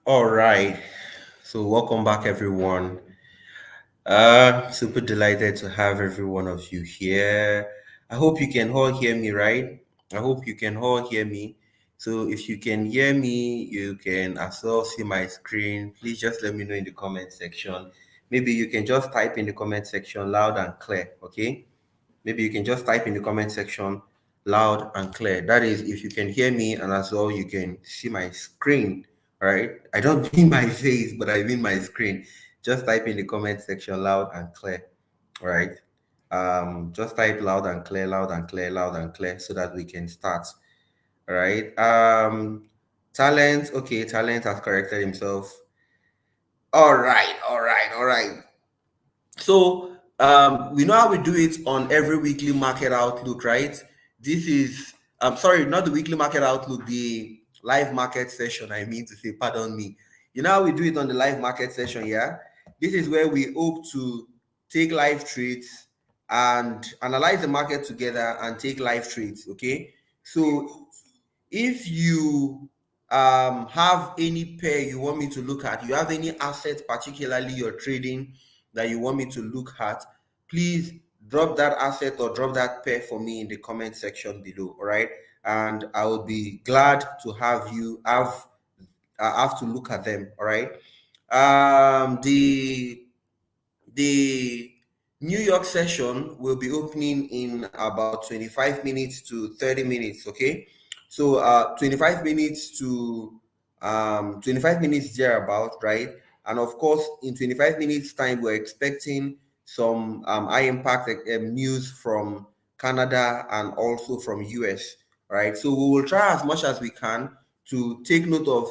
All right. So welcome back, everyone. Super delighted to have every one of you here. I hope you can all hear me, right? I hope you can all hear me. So if you can hear me, you can as well see my screen. Please just let me know in the comment section. Maybe you can just type in the comment section loud and clear, okay? Maybe you can just type in the comment section loud and clear. That is, if you can hear me and as well you can see my screen, right? I don't mean my face, but I mean my screen. Just type in the comment section loud and clear, right? Just type loud and clear, loud and clear, loud and clear so that we can start, all right? Talent, okay, Talent has corrected himself. All right, all right, all right. So we know how we do it on every weekly market outlook, right? This is sorry, not the weekly market outlook, the live market session. I mean to say, pardon me. You know how we do it on the live market session, yeah? This is where we hope to take live trades and analyze the market together and take live trades. Okay. So if you have any pair you want me to look at, you have any asset particularly you're trading that you want me to look at, please drop that asset or drop that pair for me in the comment section below. All right, and I will be glad to have you have to look at them. All right. The New York session will be opening in about 25 minutes to 30 minutes. Okay, so 25 minutes to 25 minutes thereabout, right? And of course, in 25 minutes time, we're expecting some high impact news from Canada and also from US, right? So we will try as much as we can to take note of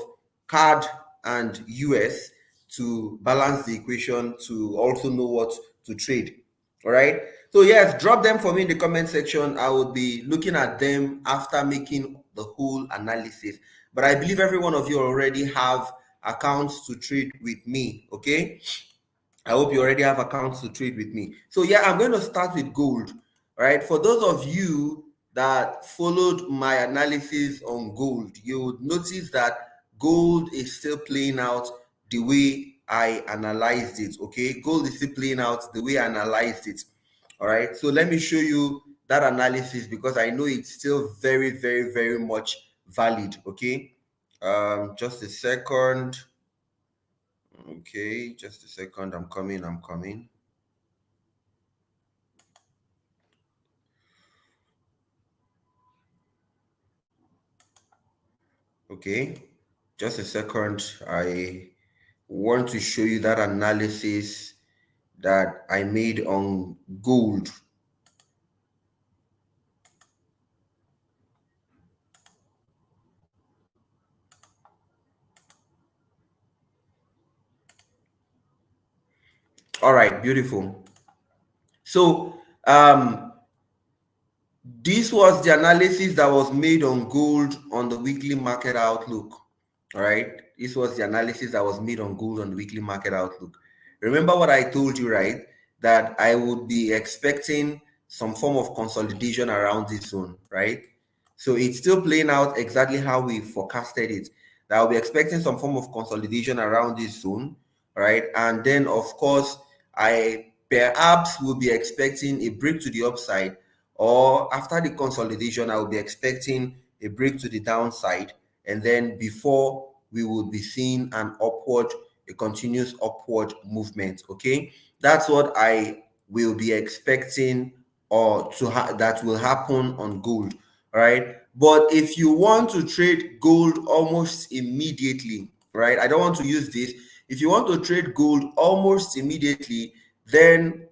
CAD and US to balance the equation, to also know what to trade. All right. So yes, drop them for me in the comment section. I will be looking at them after making the whole analysis. But I believe every one of you already have accounts to trade with me. Okay. I hope you already have accounts to trade with me. So yeah, I'm going to start with gold. All right. For those of you that followed my analysis on gold, you would notice that gold is still playing out the way I analyzed it. Okay. Gold is still playing out the way I analyzed it. All right. So let me show you that analysis because I know it's still very, very, very much valid. Okay. Just a second. Okay, just a second. I'm coming. Okay, just a second. I want to show you that analysis that I made on gold. All right, beautiful. So, this was the analysis that was made on gold on the weekly market outlook. All right. This was the analysis that was made on gold on the weekly market outlook. Remember what I told you, right? That I would be expecting some form of consolidation around this zone, right? So it's still playing out exactly how we forecasted it. That I'll be expecting some form of consolidation around this zone, right? And then, of course, I perhaps will be expecting a break to the upside, or after the consolidation, I will be expecting a break to the downside, and then before we would be seeing a continuous upward movement. Okay, that's what I will be expecting, or that will happen on gold. All right, but if you want to trade gold almost immediately, right? I don't want to use this. If you want to trade gold almost immediately, then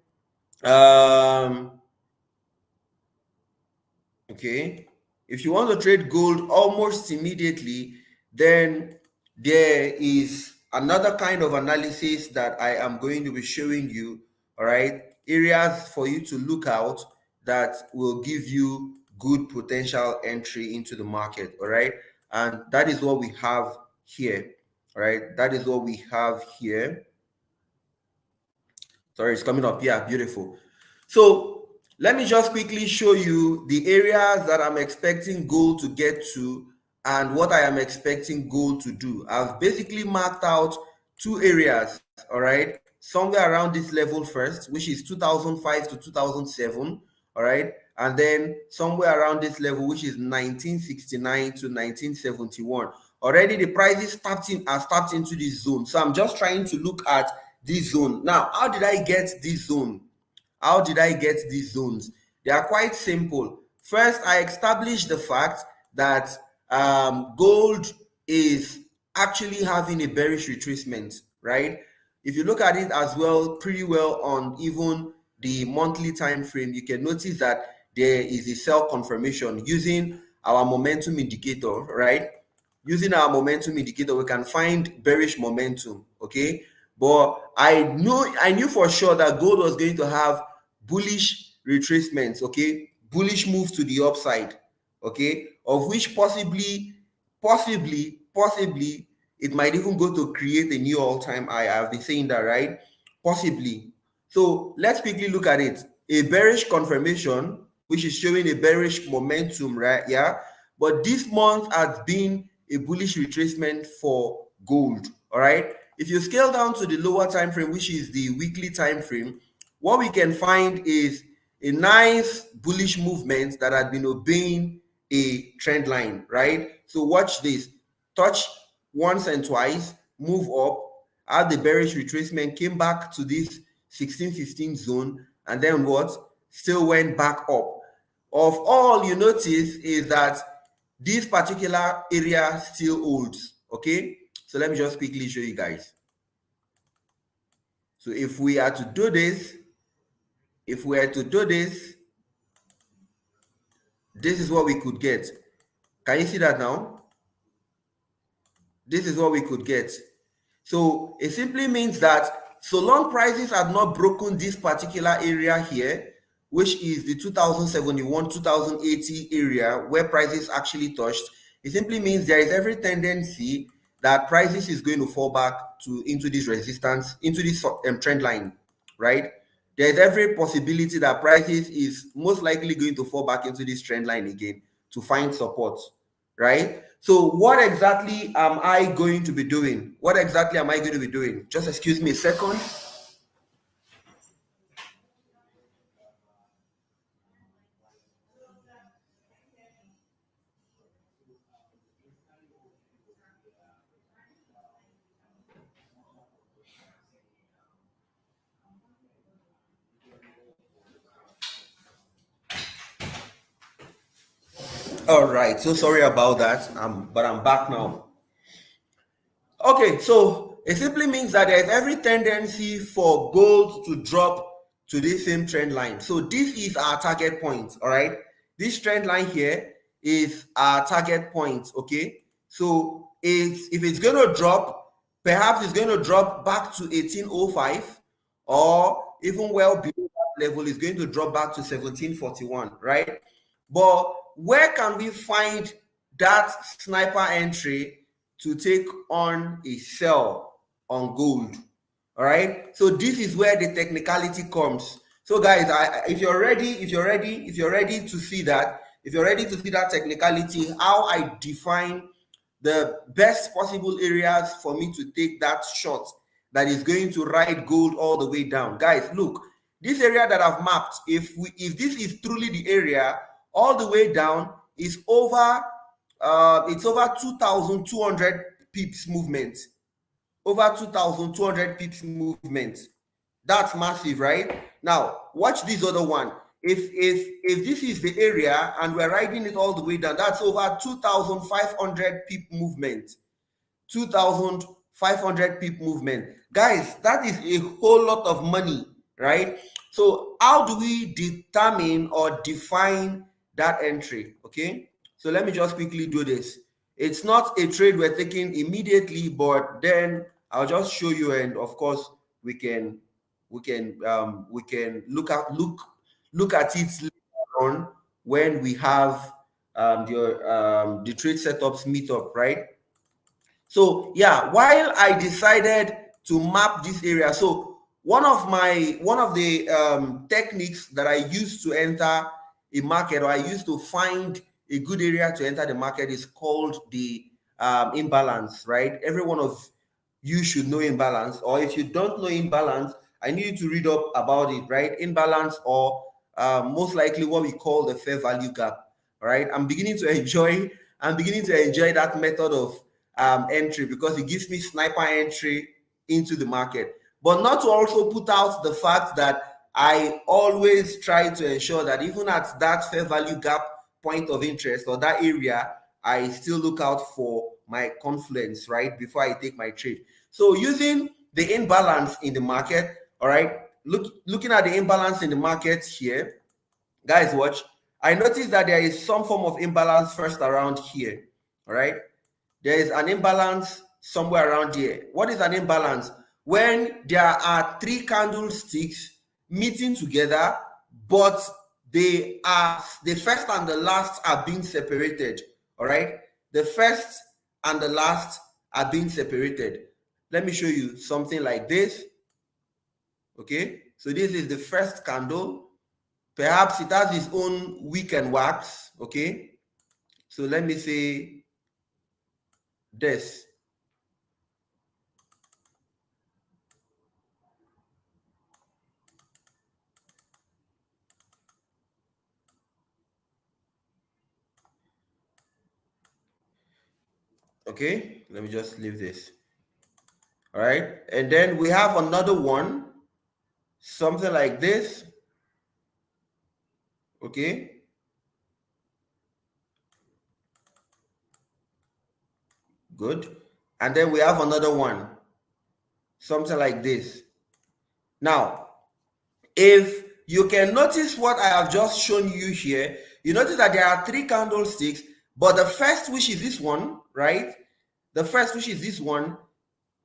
okay, if you want to trade gold almost immediately, then there is another kind of analysis that I am going to be showing you. All right, areas for you to look out that will give you good potential entry into the market. All right, and that is what we have here. All right, that is what we have here. Sorry, it's coming up. Yeah, beautiful. So let me just quickly show you the areas that I'm expecting gold to get to and what I am expecting gold to do. I've basically marked out two areas, all right, somewhere around this level first, which is 2005 to 2007, all right, and then somewhere around this level, which is 1969 to 1971. Already the prices are tapped into this zone. So I'm just trying to look at this zone. Now, how did I get this zone? How did I get these zones? They are quite simple. First, I established the fact that gold is actually having a bearish retracement, right? If you look at it as well, pretty well on even the monthly time frame, you can notice that there is a sell confirmation using our momentum indicator, right? Using our momentum indicator, we can find bearish momentum, okay? But I knew for sure that gold was going to have bullish retracements, okay? Bullish moves to the upside, okay? Of which possibly, it might even go to create a new all-time high. I've been saying that, right? Possibly. So let's quickly look at it. A bearish confirmation, which is showing a bearish momentum, right? Yeah. But this month has been a bullish retracement for gold. All right. If you scale down to the lower time frame, which is the weekly time frame, what we can find is a nice bullish movement that had been obeying a trend line, right? So watch this. Touch once and twice, move up, had the bearish retracement, came back to this 16-15 zone, and then what? Still went back up. Of all you notice is that this particular area still holds, okay? So let me just quickly show you guys. So if we are to do this, this is what we could get. Can you see that now? This is what we could get. So it simply means that so long prices have not broken this particular area here, which is the 2071, 2080 area where prices actually touched, it simply means there is every tendency that prices is going to fall back into this resistance, into this trend line, right? There's every possibility that prices is most likely going to fall back into this trend line again to find support, right? So what exactly am I going to be doing? What exactly am I going to be doing? Just excuse me a second. All right, so sorry about that, but I'm back now. Okay, so it simply means that there's every tendency for gold to drop to this same trend line. So this is our target point, all right? This trend line here is our target point, okay? So if it's going to drop, perhaps it's going to drop back to 1805, or even well below that level, it's going to drop back to 1741, right? But where can we find that sniper entry to take on a sell on gold? All right, so this is where the technicality comes. So guys, if you're ready to see that, technicality, how I define the best possible areas for me to take that shot that is going to ride gold all the way down. Guys, look, this area that I've mapped, if this is truly the area all the way down, is over it's over 2,200 pips movement. Over 2,200 pips movement. That's massive, right? Now, watch this other one. If this is the area and we're riding it all the way down, that's over 2,500 pip movement. 2,500 pip movement. Guys, that is a whole lot of money, right? So how do we determine or define that entry? Okay, so let me just quickly do this. It's not a trade we're taking immediately, but then I'll just show you, and of course we can look at it later on when we have the trade setups meetup, right? So yeah, while I decided to map this area, so one of the techniques that I use to enter a market, or I use to find a good area to enter the market is called the imbalance, right? Every one of you should know imbalance, or if you don't know imbalance, I need you to read up about it, right? Imbalance, or most likely what we call the fair value gap, right? I'm beginning to enjoy that method of entry because it gives me sniper entry into the market, but not to also put out the fact that I always try to ensure that even at that fair value gap point of interest or that area, I still look out for my confluence, right, before I take my trade. So using the imbalance in the market, all right, looking at the imbalance in the market here, guys, watch. I noticed that there is some form of imbalance first around here, all right? There is an imbalance somewhere around here. What is an imbalance? When there are three candlesticks meeting together, but the first and the last are being separated, all right? The first and the last are being separated. Let me show you something like this, okay? So this is the first candle. Perhaps it has its own wick and wax, okay? So let me say this. Okay, let me just leave this. All right, and then we have another one, something like this. Okay, good. And then we have another one, something like this. Now, if you can notice what I have just shown you here, you notice that there are three candlesticks, but the first, which is this one, right? The first, which is this one,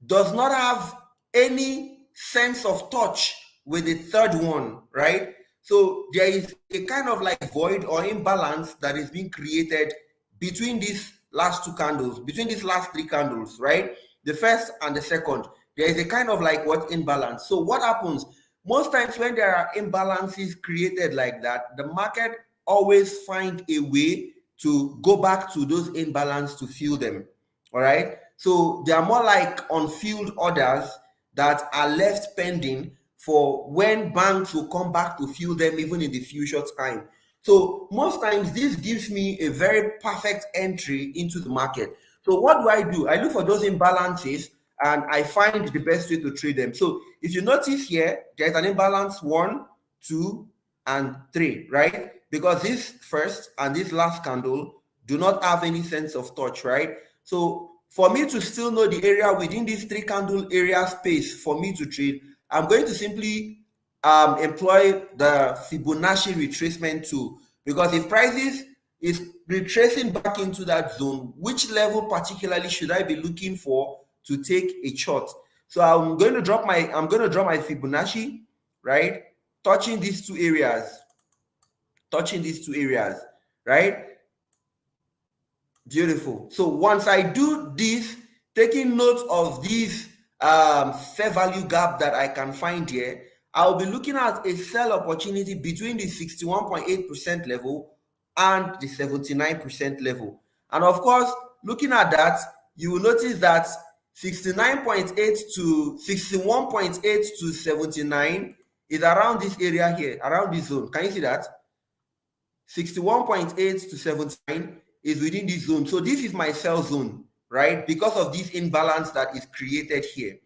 does not have any sense of touch with the third one, right? So there is a kind of like void or imbalance that is being created between these last two candles, between these last three candles, right? The first and the second, there is a kind of like what imbalance. So what happens? Most times when there are imbalances created like that, the market always find a way to go back to those imbalances to fill them, all right? So they are more like unfilled orders that are left pending for when banks will come back to fill them even in the future time. So most times this gives me a very perfect entry into the market. So what do? I look for those imbalances and I find the best way to trade them. So if you notice here, there's an imbalance 1, 2, and 3, right? Because this first and this last candle do not have any sense of touch, right? So for me to still know the area within this three candle area space for me to trade, I'm going to simply employ the Fibonacci retracement tool, because if prices is retracing back into that zone, which level particularly should I be looking for to take a shot? So I'm going to drop my Fibonacci, right? Touching these two areas, right? Beautiful. So once I do this, taking note of this fair value gap that I can find here, I'll be looking at a sell opportunity between the 61.8% level and the 79% level. And of course, looking at that, you will notice that 69.8 to 61.8 to 79 is around this area here, around this zone. Can you see that? 61.8 to 79 is within this zone. So this is my sell zone, right? Because of this imbalance that is created here.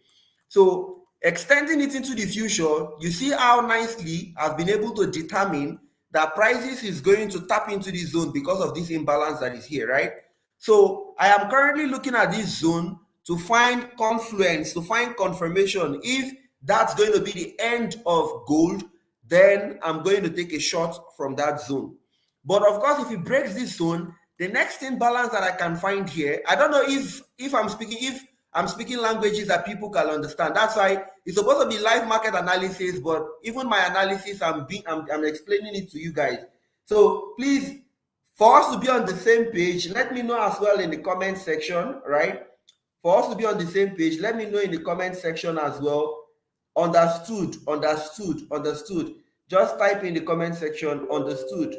So extending it into the future, you see how nicely I've been able to determine that prices is going to tap into this zone because of this imbalance that is here, right? So I am currently looking at this zone to find confluence, to find confirmation. If that's going to be the end of gold, then I'm going to take a shot from that zone. But of course, if it breaks this zone, the next imbalance that I can find here, I don't know if I'm speaking languages that people can understand. That's why it's supposed to be live market analysis, but even my analysis, I'm explaining it to you guys. So please, for us to be on the same page, let me know as well in the comment section, right? For us to be on the same page, let me know in the comment section as well. Understood. Just type in the comment section, understood.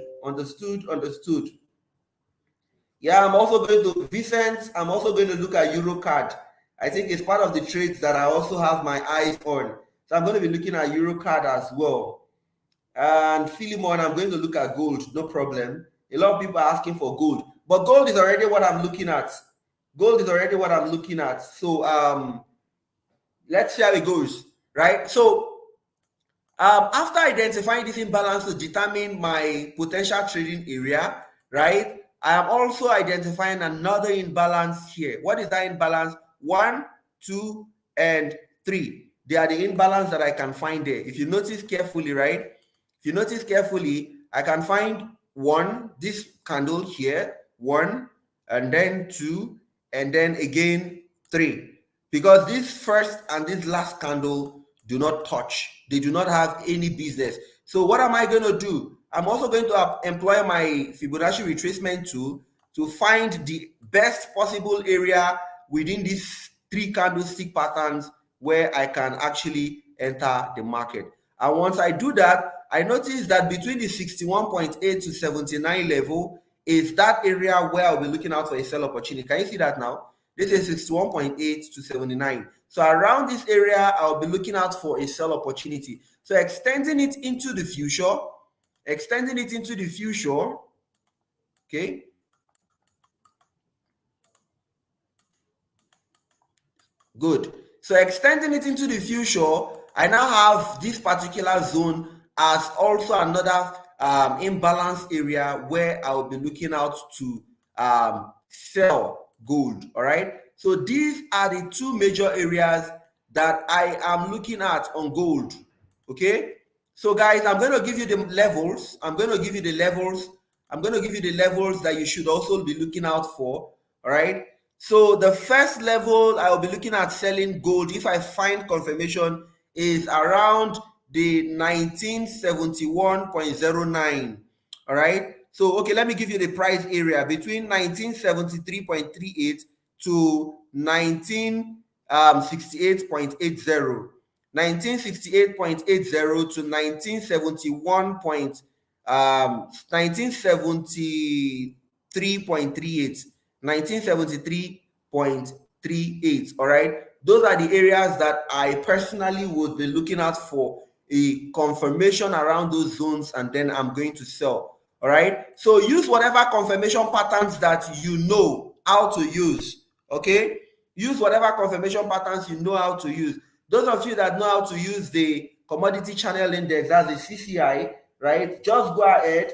Yeah, I'm also going to Vicent. I'm also going to look at EuroCard. I think it's part of the trades that I also have my eyes on. So I'm going to be looking at EuroCard as well. And Philemon, I'm going to look at gold, no problem. A lot of people are asking for gold, but gold is already what I'm looking at. Gold is already what I'm looking at. So let's see how it goes, right? So after identifying this imbalance to determine my potential trading area, right, I am also identifying another imbalance here. What is that imbalance? 1, 2, and 3. They are the imbalance that I can find there. If you notice carefully, right? If you notice carefully, I can find 1, this candle here, 1, and then 2, and then again 3. Because this first and this last candle do not touch. They do not have any business. So what am I going to do? I'm also going to employ my Fibonacci retracement tool to find the best possible area within these 3 candlestick patterns where I can actually enter the market. And once I do that, I notice that between the 61.8 to 79 level is that area where I'll be looking out for a sell opportunity. Can you see that now? This is 61.8 to 79. So around this area, I'll be looking out for a sell opportunity. So extending it into the future, okay? Good. So extending it into the future, I now have this particular zone as also another imbalance area where I will be looking out to sell gold. All right. So these are the 2 major areas that I am looking at on gold. Okay. So guys, I'm going to give you the levels. I'm going to give you the levels that you should also be looking out for. All right. So the first level I will be looking at selling gold, if I find confirmation, is around the 1971.09. All right. So, okay, let me give you the price area between 1973.38 to 1968.80. 1968.80 to 1973.38. 1973.38. All right, those are the areas that I personally would be looking out for a confirmation around those zones, and then I'm going to sell. All right, so use whatever confirmation patterns that you know how to use. Okay, use whatever confirmation patterns you know how to use. Those of you that know how to use the commodity channel index, that's the CCI, right? Just go ahead.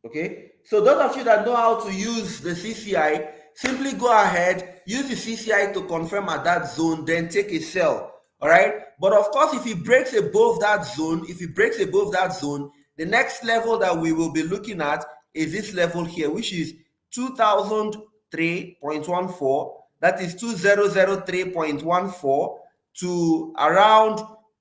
Okay, so those of you that know how to use the CCI, simply go ahead, use the CCI to confirm at that zone, then take a sell. All right, but of course, if it breaks above that zone, the next level that we will be looking at is this level here, which is 2003.14. That is 2003.14 to around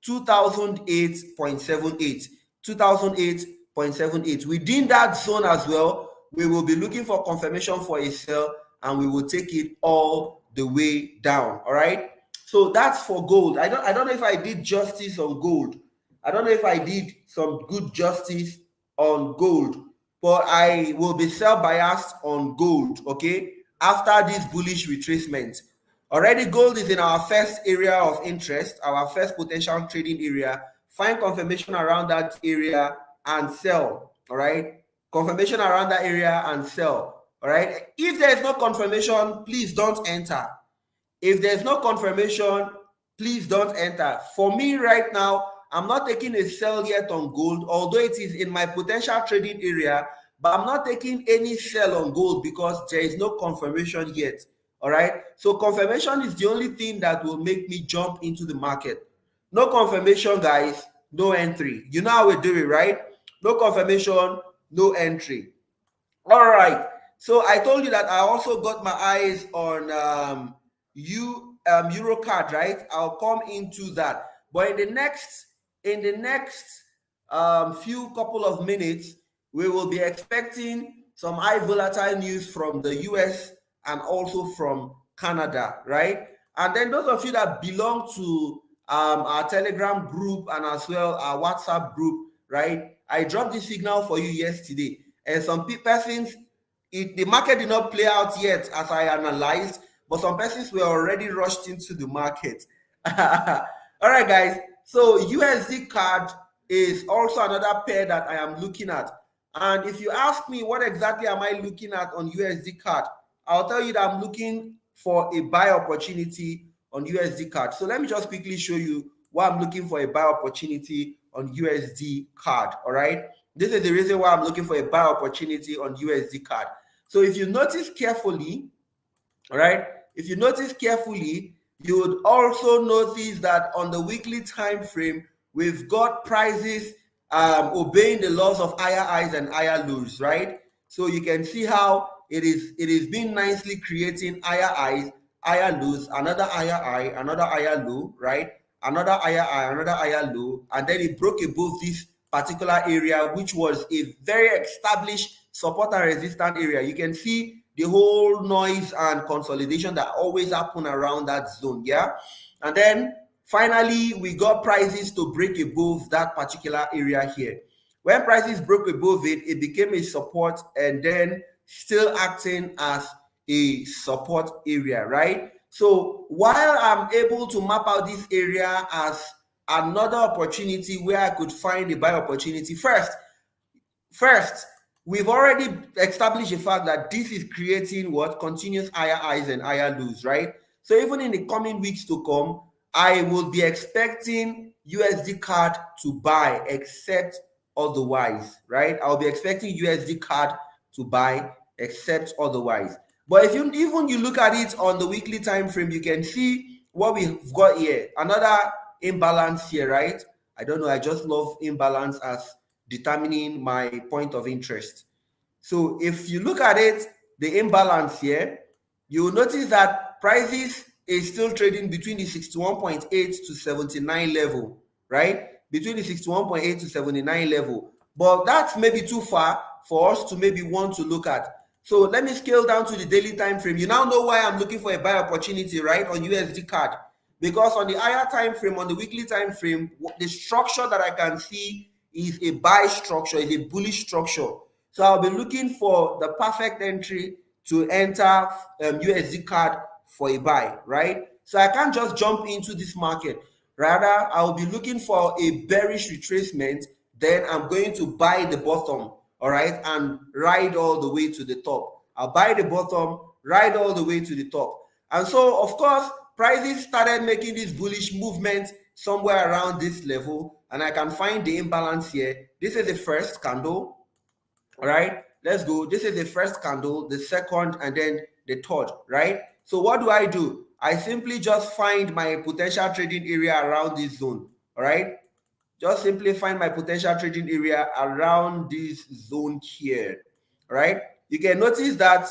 2008.78. 2008.78. Within that zone as well, we will be looking for confirmation for a sell, and we will take it all the way down. All right. So that's for gold. I don't know if I did justice on gold. I don't know if I did some good justice on gold, but I will be sell biased on gold. Okay. After this bullish retracement. Already gold is in our first area of interest, our first potential trading area. Find confirmation around that area and sell. All right, confirmation around that area and sell. All right, if there is no confirmation, please don't enter. If there's no confirmation, please don't enter. For me right now, I'm not taking a sell yet on gold, although it is in my potential trading area, but I'm not taking any sell on gold because there is no confirmation yet. All right, so confirmation is the only thing that will make me jump into the market. No confirmation, guys, no entry. You know how we do it, right? No confirmation, no entry. All right, so I told you that I also got my eyes on EuroCard, right? I'll come into that, but in the next few couple of minutes, we will be expecting some high volatile news from the US and also from Canada, right? And then those of you that belong to our Telegram group, and as well our WhatsApp group, right? I dropped the signal for you yesterday, and some persons, the market did not play out yet as I analyzed, but some persons were already rushed into the market. All right, guys. So USD CAD is also another pair that I am looking at. And if you ask me what exactly am I looking at on USD CAD, I'll tell you that I'm looking for a buy opportunity on USD CAD. So let me just quickly show you why I'm looking for a buy opportunity on USD CAD. All right. This is the reason why I'm looking for a buy opportunity on USD CAD. So if you notice carefully, all right, if you notice carefully, you would also notice that on the weekly time frame, we've got prices obeying the laws of higher highs and higher lows, right? So you can see how it is been nicely creating higher highs, higher lows, another higher high, another higher low, right? Another higher high, another higher low, and then it broke above this particular area, which was a very established support and resistance area. You can see the whole noise and consolidation that always happen around that zone, yeah? And then finally, we got prices to break above that particular area here. When prices broke above it, it became a support and then still acting as a support area, right? So while I'm able to map out this area as another opportunity where I could find a buy opportunity, first, we've already established the fact that this is creating what? Continuous higher highs and higher lows, right? So even in the coming weeks to come, I will be expecting USD CAD to buy except otherwise, right? I'll be expecting USD CAD to buy except otherwise. But if you look at it on the weekly time frame, you can see what we've got here. Another imbalance here, right? I don't know. I just love imbalance as determining my point of interest. So if you look at it, the imbalance here, you will notice that prices is still trading between the 61.8 to 79 level, right? Between the 61.8 to 79 level. But that's maybe too far for us to maybe want to look at. So let me scale down to the daily time frame. You now know why I'm looking for a buy opportunity, right, on USD CAD. Because on the higher time frame, on the weekly time frame, the structure that I can see is a buy structure, is a bullish structure. So I'll be looking for the perfect entry to enter USD CAD for a buy, right? So I can't just jump into this market. Rather, I'll be looking for a bearish retracement. Then I'm going to buy the bottom, all right, and ride all the way to the top. I'll buy the bottom, ride all the way to the top. And so, of course, prices started making this bullish movement somewhere around this level, and I can find the imbalance here. This is the first candle, all right? Let's go. This is the first candle, the second, and then the third, right? So what do? I simply just find my potential trading area around this zone, all right? Just simply find my potential trading area around this zone here, all right? You can notice that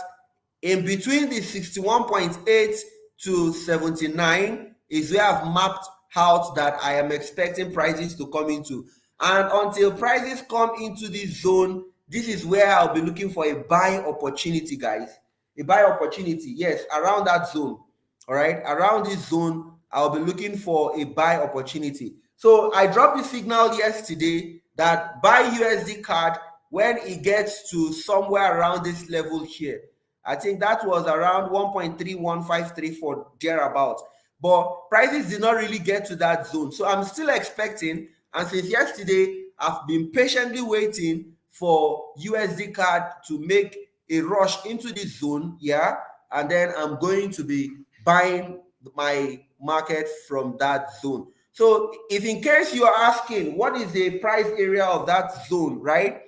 in between the 61.8 to 79 is where I've mapped out that I am expecting prices to come into. And until prices come into this zone, this is where I'll be looking for a buy opportunity, guys. A buy opportunity, yes, around that zone. All right, around this zone, I'll be looking for a buy opportunity. So I dropped the signal yesterday that buy USD CAD when it gets to somewhere around this level here. I think that was around 1.31534 thereabouts. But prices did not really get to that zone. So I'm still expecting, and since yesterday, I've been patiently waiting for USD CAD to make a rush into this zone, yeah, and then I'm going to be buying my market from that zone. So if in case you are asking what is the price area of that zone, right?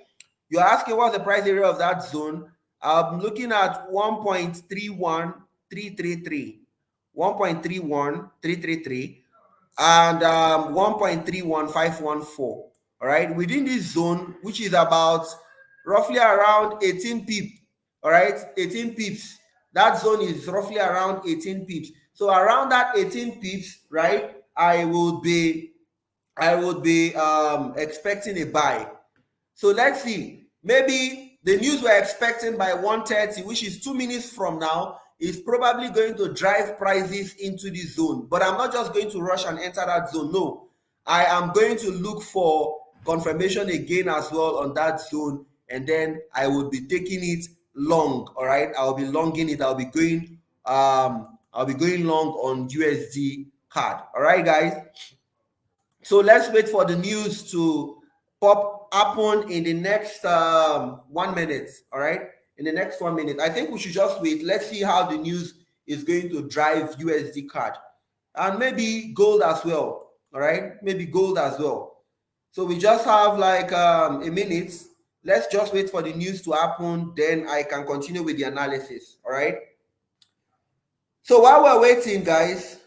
You're asking what's the price area of that zone. I'm looking at 1.31333, 1.31333, and 1.31514. All right, within this zone, which is about roughly around 18 pips. All right, 18 pips. That zone is roughly around 18 pips. So around that 18 pips, right, I would be expecting a buy. So let's see. Maybe the news we're expecting by 1:30, which is 2 minutes from now, is probably going to drive prices into the zone. But I'm not just going to rush and enter that zone. No, I am going to look for confirmation again as well on that zone, and then I would be taking it long. All right, I'll be longing it. I'll be going long on USD card. All right, guys. So let's wait for the news to happen in the next 1 minute. All right, in the next 1 minute. I think we should just wait. Let's see how the news is going to drive USD card, and maybe gold as well. All right, maybe gold as well. So we just have like a minute. Let's just wait for the news to happen, then I can continue with the analysis. All right. So while we're waiting, guys,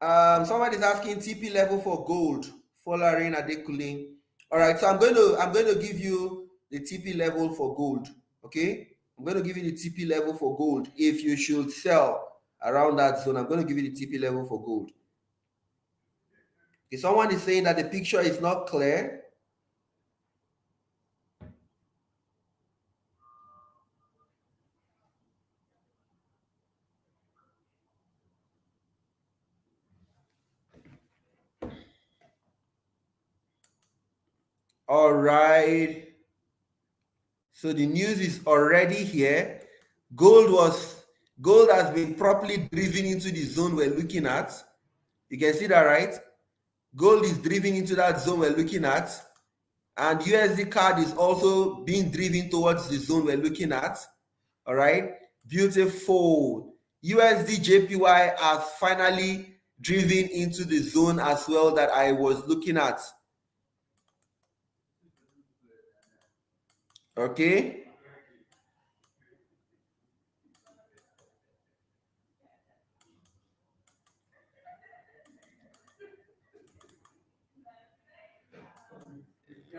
somebody's asking TP level for gold. 𝗦𝗛𝗕𝗦𝗖𝗥𝗓𝗕𝗘. All right, so I'm going to give you the TP level for gold. Okay, I'm going to give you the TP level for gold. If you should sell around that zone, I'm going to give you the TP level for gold. If someone is saying that the picture is not clear, all right. So the news is already here. Gold has been properly driven into the zone we're looking at. You can see that, right? Gold is driven into that zone we're looking at, and USD card is also being driven towards the zone we're looking at. All right, beautiful. USD JPY has finally driven into the zone as well that I was looking at. Okay.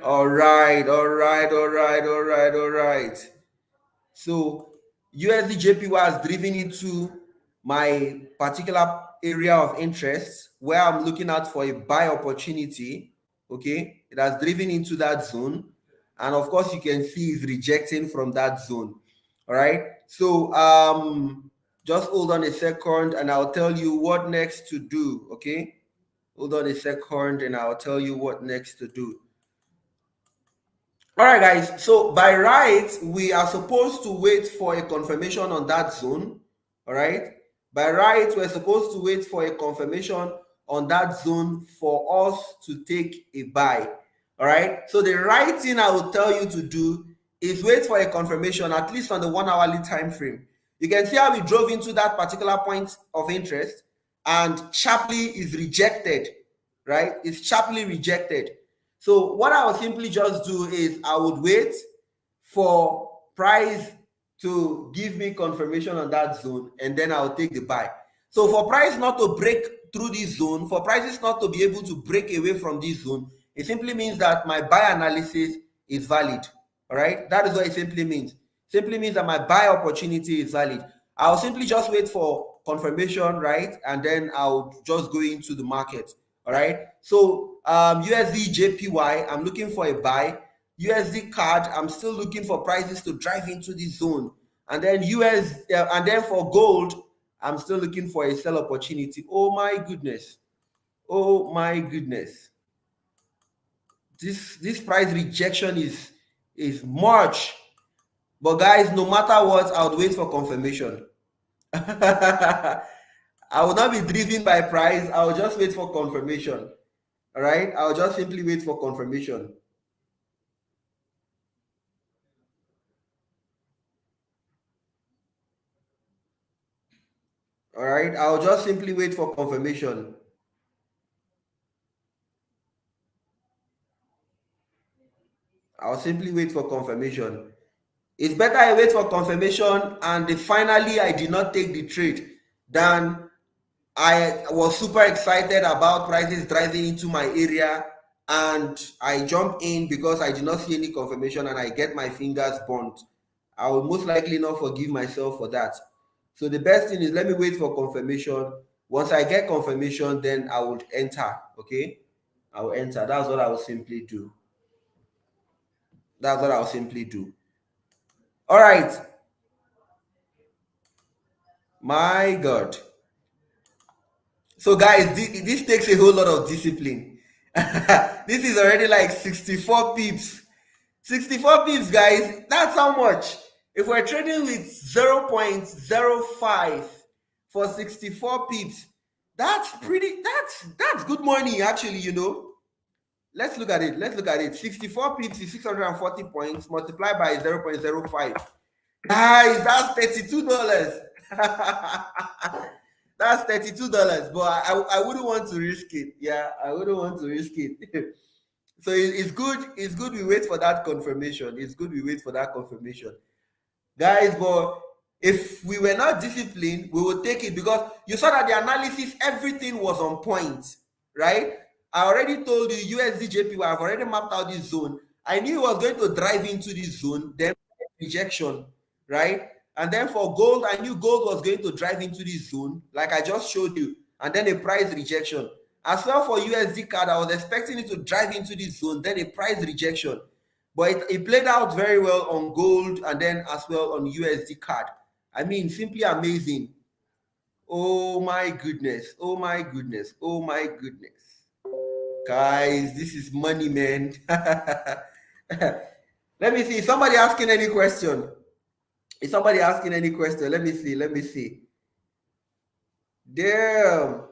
All right. So USD JPY has driven into my particular area of interest where I'm looking out for a buy opportunity. Okay, it has driven into that zone, and of course you can see it's rejecting from that zone. All right, so just hold on a second and I'll tell you what next to do. Okay, hold on a second and I'll tell you what next to do. All right, guys. So by right, we are supposed to wait for a confirmation on that zone. All right. By right, we're supposed to wait for a confirmation on that zone for us to take a buy. All right. So the right thing I will tell you to do is wait for a confirmation, at least on the 1 hourly time frame. You can see how we drove into that particular point of interest, and sharply is rejected. Right? It's sharply rejected. So what I would simply just do is I would wait for price to give me confirmation on that zone, and then I'll take the buy. So for price not to break through this zone, for prices not to be able to break away from this zone, it simply means that my buy analysis is valid. All right, that is what it simply means. Simply means that my buy opportunity is valid. I'll simply just wait for confirmation, right? And then I'll just go into the market. All right. So USD JPY, I'm looking for a buy. USD card, I'm still looking for prices to drive into this zone. And then and then for gold, I'm still looking for a sell opportunity. Oh my goodness. Oh my goodness. This price rejection is much. But guys, no matter what, I would wait for confirmation. I will not be driven by price. I will just wait for confirmation. All right, I'll just simply wait for confirmation. All right, I'll just simply wait for confirmation. I'll simply wait for confirmation. It's better I wait for confirmation and finally I did not take the trade than I was super excited about prices driving into my area and I jump in because I did not see any confirmation and I get my fingers burnt. I will most likely not forgive myself for that. So the best thing is let me wait for confirmation. Once I get confirmation, then I would enter. Okay, I will enter. That's what I will simply do. That's what I'll simply do. All right. My God. So guys, this takes a whole lot of discipline. This is already like 64 pips. 64 pips, guys. That's how much. If we're trading with 0.05 for 64 pips, that's good money actually, you know. Let's look at it. Let's look at it. 64 pips is 640 points multiplied by 0.05. Guys, that's $32. That's $32. But I wouldn't want to risk it. Yeah, I wouldn't want to risk it. So it's good. It's good we wait for that confirmation. It's good we wait for that confirmation. Guys, but if we were not disciplined, we would take it because you saw that the analysis, everything was on point, right? I already told you USD I've already mapped out this zone. I knew it was going to drive into this zone, then rejection, right? And then for gold, I knew gold was going to drive into this zone, like I just showed you, and then a price rejection. As well for USD CAD, I was expecting it to drive into this zone, then a price rejection. But it played out very well on gold and then as well on USD CAD. I mean, simply amazing. Oh my goodness. Oh my goodness. Oh my goodness. Guys, this is money, man. Let me see. Somebody asking any question? Is somebody asking any question? Let me see. Let me see. Damn.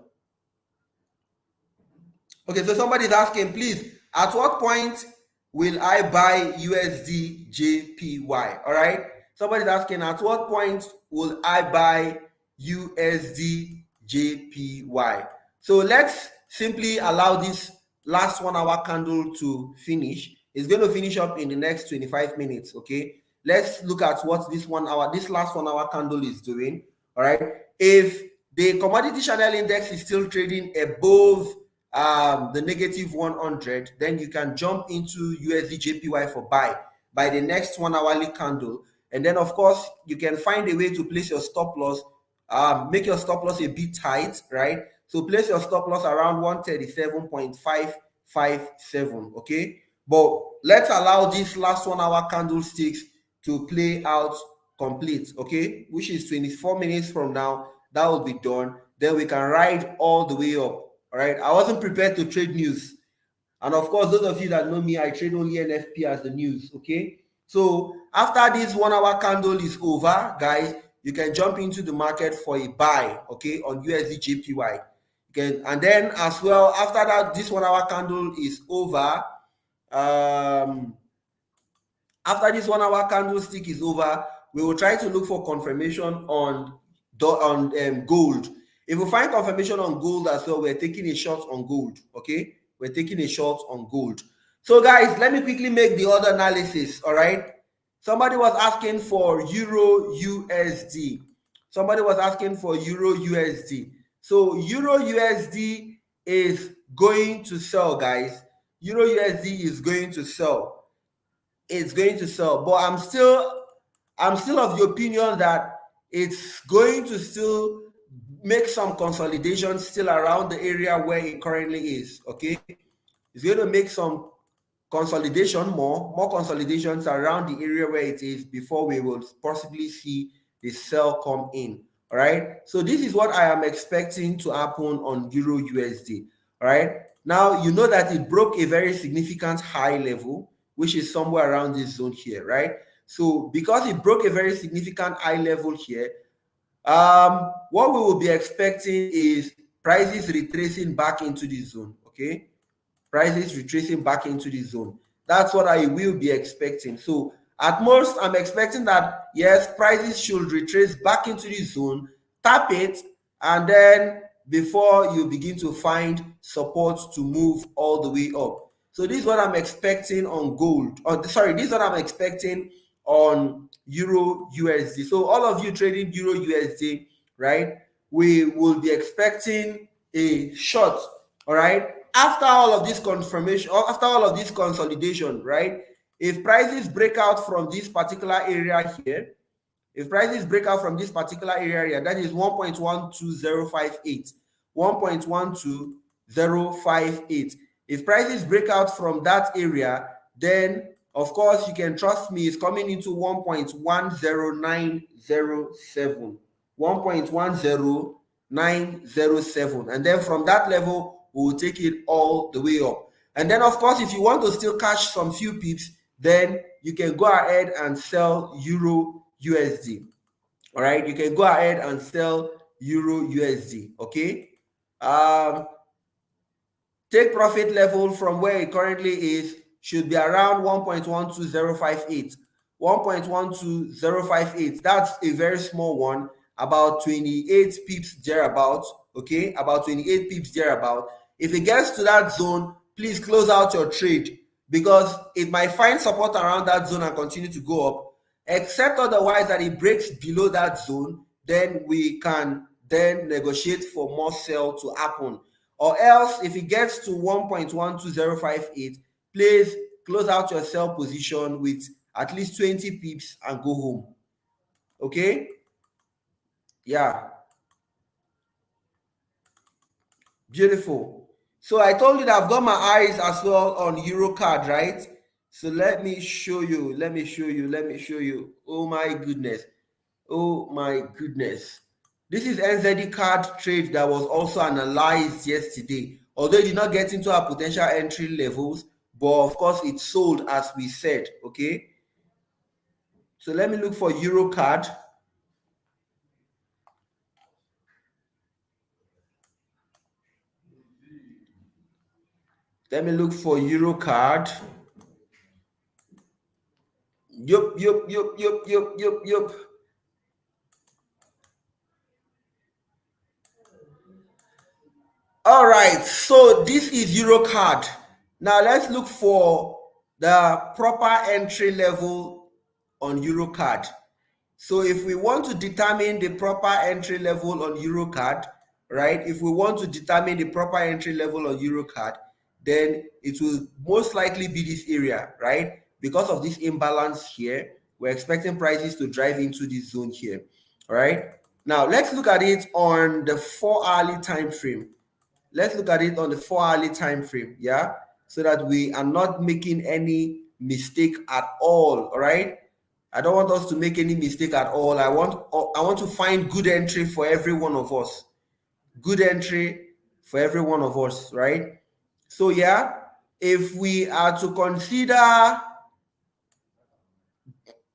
Okay, so somebody's asking, please, at what point will I buy USD JPY? All right. Somebody's asking, at what point will I buy USD JPY? So let's simply allow this last 1 hour candle to finish. It's going to finish up in the next 25 minutes. Okay. Let's look at what this last 1 hour candle is doing. All right. If the commodity channel index is still trading above the negative 100, then you can jump into USD JPY for buy by the next 1 hourly candle. And then of course you can find a way to place your stop loss, make your stop loss a bit tight, right? So place your stop loss around 137.557. Okay, but let's allow this last 1 hour candlesticks to play out complete, okay, which is 24 minutes from now. That will be done. Then we can ride all the way up. All right, I wasn't prepared to trade news. And of course, those of you that know me, I trade only NFP as the news. Okay, so after this 1 hour candle is over, guys, you can jump into the market for a buy, okay, on USD JPY. Okay, and then as well, after that, this 1 hour candle is over. After this 1 hour candlestick is over, we will try to look for confirmation on gold. If we find confirmation on gold as well, we're taking a short on gold. Okay, we're taking a short on gold. So guys, let me quickly make the other analysis. All right, somebody was asking for Euro USD. Somebody was asking for Euro USD. So Euro USD is going to sell, guys. Euro USD is going to sell. It's going to sell, but I'm still of the opinion that it's going to still make some consolidation still around the area where it currently is. Okay, it's going to make some consolidation, more consolidations around the area where it is before we will possibly see the sell come in. All right, so this is what I am expecting to happen on Euro USD. All right, now you know that it broke a very significant high level, which is somewhere around this zone here, right? So because it broke a very significant high level here, what we will be expecting is prices retracing back into the zone. Okay, prices retracing back into the zone. That's what I will be expecting. So at most, I'm expecting that yes, prices should retrace back into the zone, tap it, and then before you begin to find support to move all the way up. So this is what I'm expecting on gold. This is what I'm expecting on Euro USD. So all of you trading Euro USD, right? We will be expecting a short, all right? After all of this confirmation, or after all of this consolidation, right? If prices break out from this particular area here, that is 1.12058, 1.12058. If prices break out from that area, then of course you can trust me, it's coming into 1.10907, 1.10907, and then from that level we will take it all the way up. And then of course, if you want to still catch some few pips, then you can go ahead and sell Euro USD. All right, you can go ahead and sell Euro USD. Okay, take profit level from where it currently is should be around 1.12058. 1.12058, that's a very small one, about 28 pips thereabout. Okay, about 28 pips thereabout. If it gets to that zone, please close out your trade, because it might find support around that zone and continue to go up. Except otherwise that it breaks below that zone, then we can then negotiate for more sell to happen. Or else, if it gets to 1.12058, please close out your sell position with at least 20 pips and go home. Okay? Yeah. Beautiful. So I told you that I've got my eyes as well on Euro card, right? So let me show you. Oh my goodness. Oh my goodness. This is NZD card trade that was also analyzed yesterday. Although it did not get into our potential entry levels, but of course it sold as we said. Okay. So let me look for Euro card. Let me look for Euro card. Yup. All right, so this is Euro card. Now let's look for the proper entry level on Euro card. So if we want to determine the proper entry level on Euro card, right? If we want to determine the proper entry level on Euro card, then it will most likely be this area, right? Because of this imbalance here, we're expecting prices to drive into this zone here. All right. Now let's look at it on the 4-hourly time frame. Let's look at it on the 4-hourly time frame, yeah, so that we are not making any mistake at all right? I don't want us to make any mistake at all. I want to find good entry for every one of us. Good entry for every one of us, right? So yeah, if we are to consider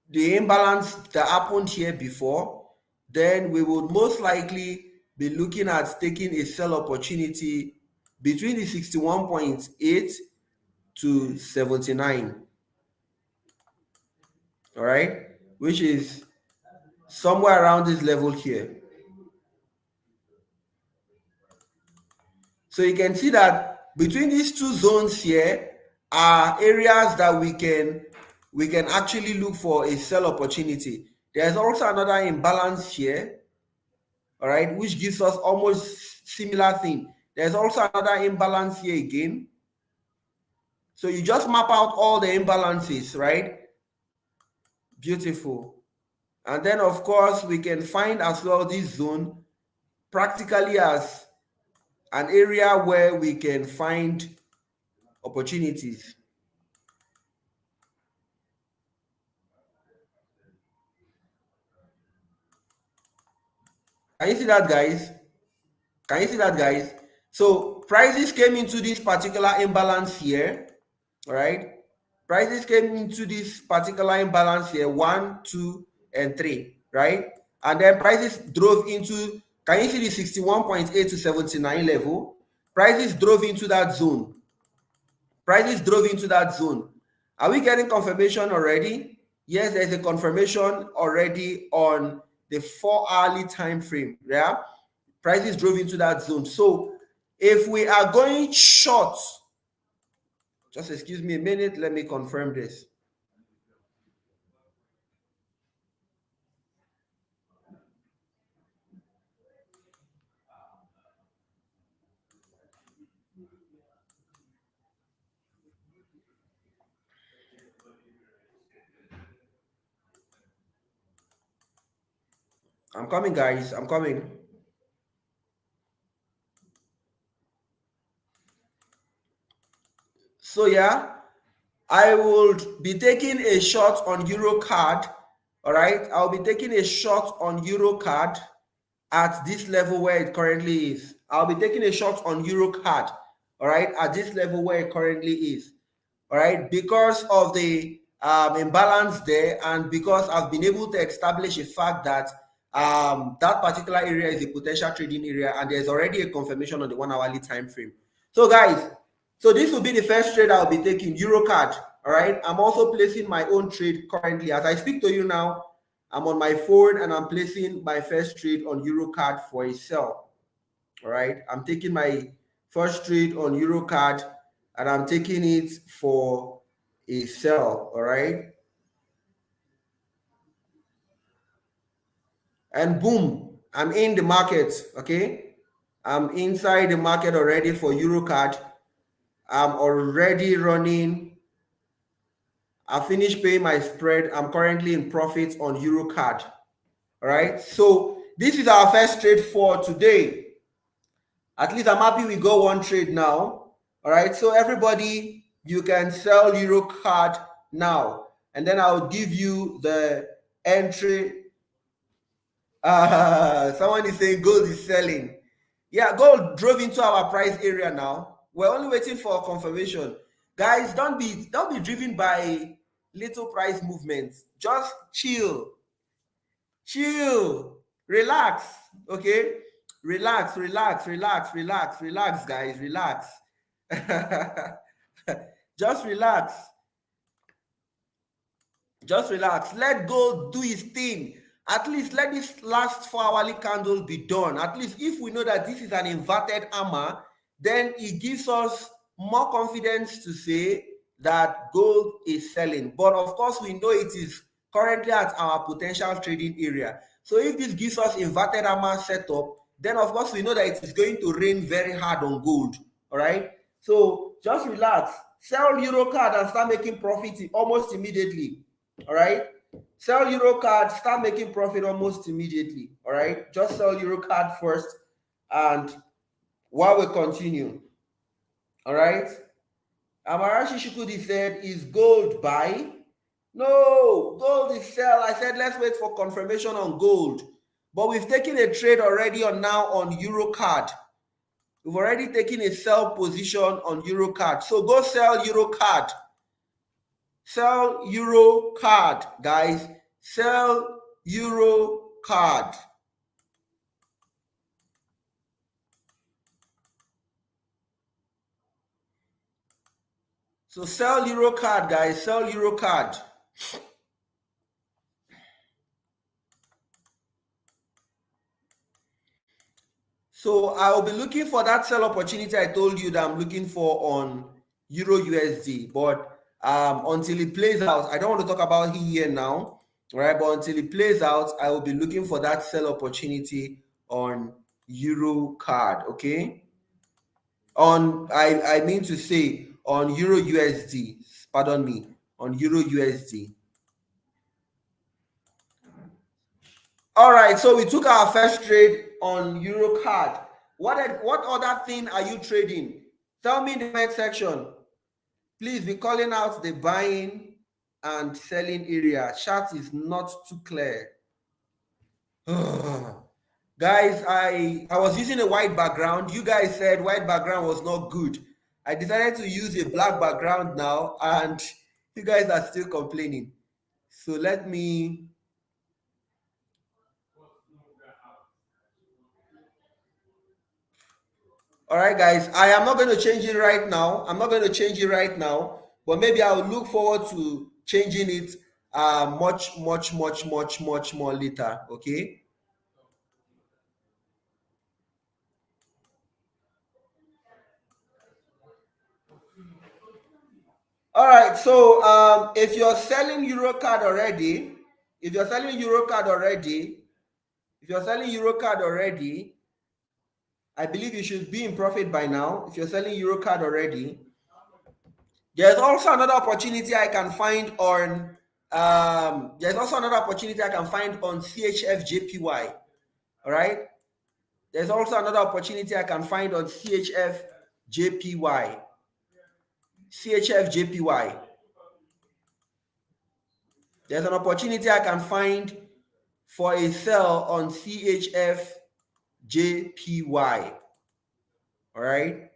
the imbalance that happened here before, then we would most likely be looking at taking a sell opportunity between the 61.8 to 79. All right, which is somewhere around this level here. So you can see that between these two zones here are areas that we can actually look for a sell opportunity. There's also another imbalance here, all right, which gives us almost similar thing. There's also another imbalance here again. So you just map out all the imbalances, right? Beautiful. And then of course we can find as well this zone practically as an area where we can find opportunities. Can you see that, guys? Can you see that, guys? So prices came into this particular imbalance here, all right? Prices came into this particular imbalance here, 1, 2, and 3, right? And then prices drove into, can you see the 61.8 to 79 level? Prices drove into that zone. Prices drove into that zone. Are we getting confirmation already? Yes, there's a confirmation already on the 4-hourly time frame. Yeah, prices drove into that zone. So if we are going short, just excuse me a minute, let me confirm this. I'm coming, guys. I'm coming. So yeah, I will be taking a shot on Euro card. All right, I'll be taking a shot on Euro card. at this level where it currently is. I'll be taking a short on 𝗟𝗏𝗧, all right, at this level where it currently is, all right, because of the imbalance there, and because I've been able to establish a fact that that particular area is a potential trading area, and there's already a confirmation on the 1 hourly time frame. So guys, so this will be the first trade I'll be taking, 𝗟𝗏𝗧, all right. I'm also placing my own trade currently. As I speak to you now, I'm on my phone and I'm placing my first trade on 𝗟𝗏𝗧 for a sell. All right, I'm taking my first trade on 𝗟𝗏𝗧 and I'm taking it for a sell. All right, and boom, I'm in the market. Okay, I'm inside the market already for 𝗟𝗏𝗧. I'm already running. I finished paying my spread. I'm currently in profit on 𝗟𝗏𝗧. All right, so this is our first trade for today. At least I'm happy we got one trade now. All right, so everybody, you can sell 𝗟𝗏𝗧 now, and then I'll give you the entry. Someone is saying gold is selling. Yeah, gold drove into our price area now. We're only waiting for confirmation. Guys, don't be driven by little price movements. Just chill, relax. Okay, relax, guys, relax. Just relax. Let gold do its thing. At least let this last 4 hourly candle be done. At least if we know that this is an inverted hammer, then it gives us more confidence to say that gold is selling. But of course, we know it is currently at our potential trading area. So if this gives us inverted hammer setup, then of course we know that it is going to rain very hard on gold. All right, so just relax, sell 𝗟𝗏𝗧 and start making profit almost immediately. All right, sell 𝗟𝗏𝗧, start making profit almost immediately. All right, just sell 𝗟𝗏𝗧 first, and while we continue. All right, Amarashi Shukudi said, is gold buy? No, gold is sell. I said let's wait for confirmation on gold, but we've taken a trade already on 𝗟𝗏𝗧. We've already taken a sell position on 𝗟𝗏𝗧, so go sell 𝗟𝗏𝗧. Sell 𝗟𝗏𝗧, guys. Sell 𝗟𝗏𝗧. So sell 𝗟𝗏𝗧, guys. Sell 𝗟𝗏𝗧. So I'll be looking for that sell opportunity I told you that I'm looking for on EUR/USD, but until it plays out, I don't want to talk about it here now, right? But until it plays out, I will be looking for that sell opportunity on 𝗟𝗏𝗧. Okay, on I mean to say on EUR/USD. Pardon me, on EUR/USD. All right, so we took our first trade on 𝗟𝗏𝗧. What other thing are you trading? Tell me in the comment section. Please be calling out the buying and selling area. Chat is not too clear. Guys, I was using a white background. You guys said white background was not good. I decided to use a black background now, and you guys are still complaining. So let me... All right, guys, I am not going to change it right now. But maybe I'll look forward to changing it much more later. Okay. All right, so if you're selling 𝗟𝗏𝗧 already, I believe you should be in profit by now. If you're selling 𝗟𝗏𝗧 already, there's also another opportunity I can find on CHF/JPY. All right, there's also another opportunity I can find on CHF/JPY. There's an opportunity I can find for a sell on CHF JPY. All right.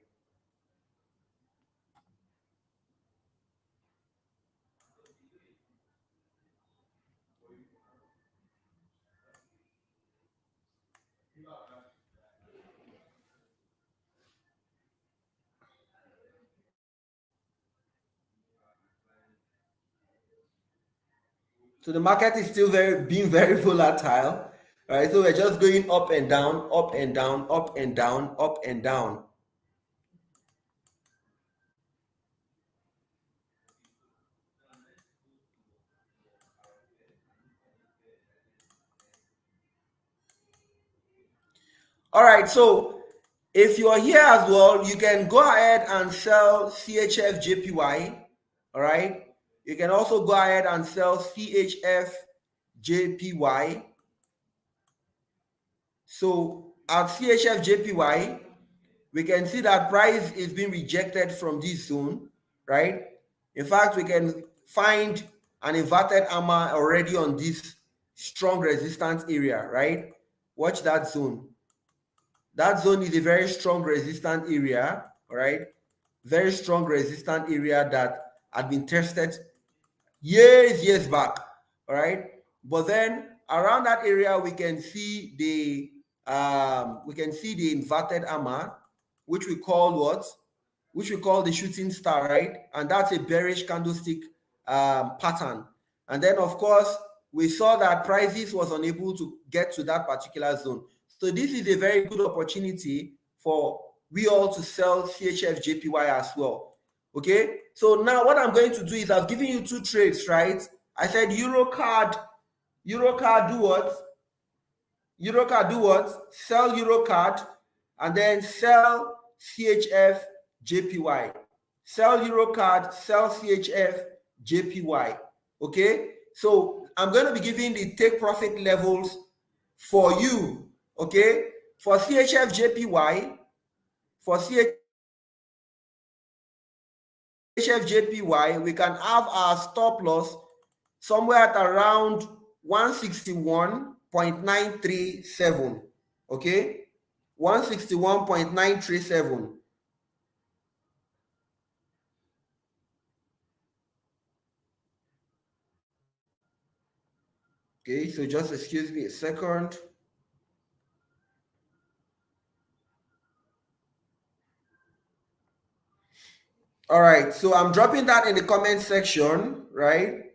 So the market is still being very volatile. All right. So we're just going up and down, up and down, up and down, up and down. All right, so if you're here as well, you can go ahead and sell CHF JPY. All right, you can also go ahead and sell CHF JPY. So at CHF JPY, we can see that price is being rejected from this zone, right? In fact, we can find an inverted hammer already on this strong resistance area, right? Watch that zone. That zone is a very strong resistant area, all right? Very strong resistant area that had been tested years back, all right? But then around that area, we can see the inverted hammer, which we call what? Which we call the shooting star, right? And that's a bearish candlestick pattern. And then, of course, we saw that prices was unable to get to that particular zone. So this is a very good opportunity for we all to sell CHF JPY as well. Okay, so now what I'm going to do is I've given you two trades, right? I said EuroCAD do what? EuroCAD do what? Sell EuroCAD and then sell CHF JPY. Sell EuroCAD, sell CHF JPY. Okay, so I'm going to be giving the take profit levels for you. Okay, for CHF JPY, we can have our stop loss somewhere at around 161.937. Okay, 161.937. Okay, so just excuse me a second. All right, so I'm dropping that in the comment section, right?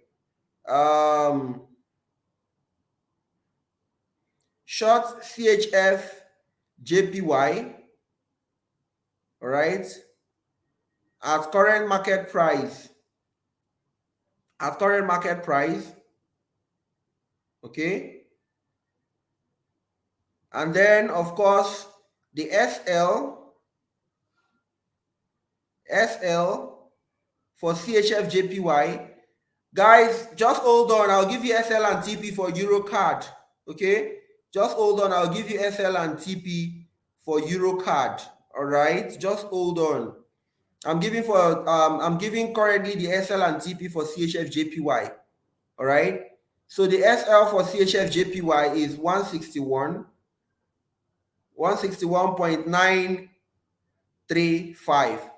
Short CHF JPY, all right, at current market price. At current market price, okay. And then, of course, the SL for CHF JPY. Guys, just hold on. I'll give you SL and TP for EuroCAD. Okay, just hold on. I'll give you SL and TP for EuroCAD. All right, just hold on. I'm giving currently the SL and TP for CHF JPY. All right. So the SL for CHF JPY is 161.935.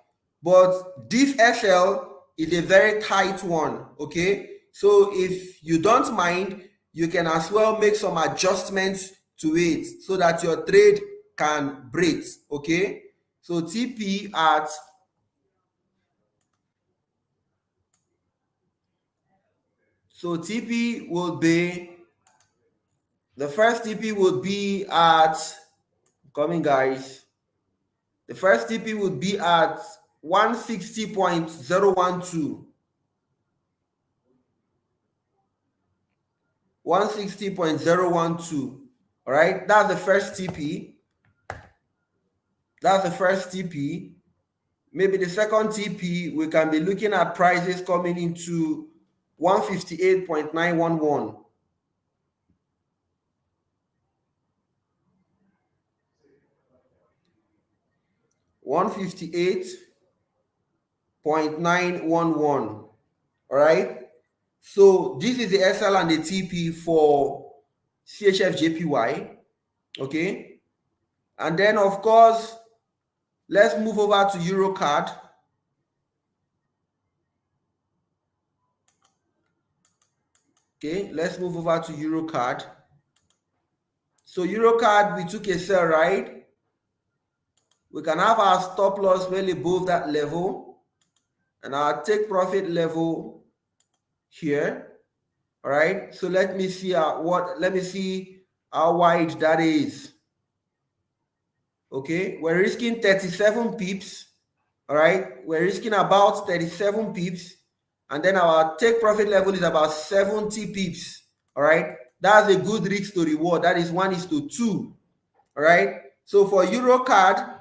But this SL is a very tight one, okay? So if you don't mind, you can as well make some adjustments to it so that your trade can breathe, okay? So TP will be, the first TP would be at, coming guys, the first TP would be at 160.012. 160.012. All right, that's the first TP. That's the first TP. Maybe the second TP, we can be looking at prices coming into 158.911. 158.911. All right. So this is the SL and the TP for CHF JPY. Okay. And then, of course, let's move over to EuroCAD. Okay, let's move over to EuroCAD. So EuroCAD, we took a sell, right? We can have our stop loss well above that level and our take profit level here. All right, so let me see how wide that is. Okay, we're risking 37 pips. All right, we're risking about 37 pips, and then our take profit level is about 70 pips. All right, that's a good risk to reward. That is 1:2. All right, so for EuroCAD,